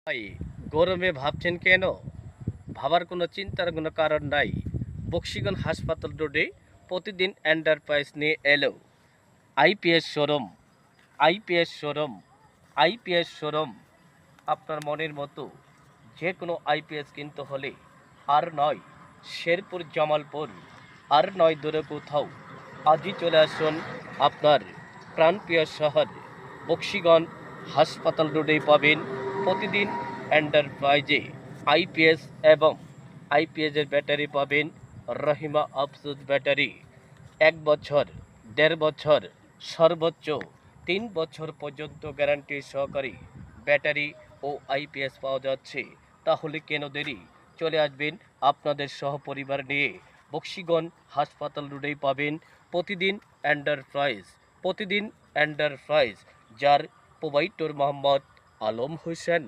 ভাই, গরমে ভাবছেন কেন? ভাবার কোনো চিন্তার কোনো কারণ নাই। বক্সিগঞ্জ হাসপাতাল রোডে প্রতিদিন এন্টারপ্রাইজ নিয়ে এলো IPS showroom, IPS showroom, IPS showroom. আপনার মনের মতো যে কোনো আইপিএস কিনতে হলে আর নয় শেরপুর জামালপুর, আর নয় দূরে কোথাও, আজই চলে আসুন আপনার প্রাণপ্রিয় শহর বক্সিগঞ্জ হাসপাতাল রোডেই পাবেন প্রতিদিন এন্টারপ্রাইজে আইপিএস এবং আইপিএসের ব্যাটারি পাবেন রহিমা আফসুস ব্যাটারি। 1 বছর, 1.5 বছর, সর্বোচ্চ 3 বছর পর্যন্ত গ্যারান্টি সহকারী ব্যাটারি ও আইপিএস পাওয়া যাচ্ছে। তাহলে কেন দেরি? চলে আসবেন আপনাদের সহপরিবার নিয়ে। বক্সিগঞ্জ হাসপাতাল রোডেই পাবেন প্রতিদিন এন্টারপ্রাইজ, প্রতিদিন এন্টারপ্রাইজ, যার প্রোভাইডর মোহাম্মদ আলম হোসেন।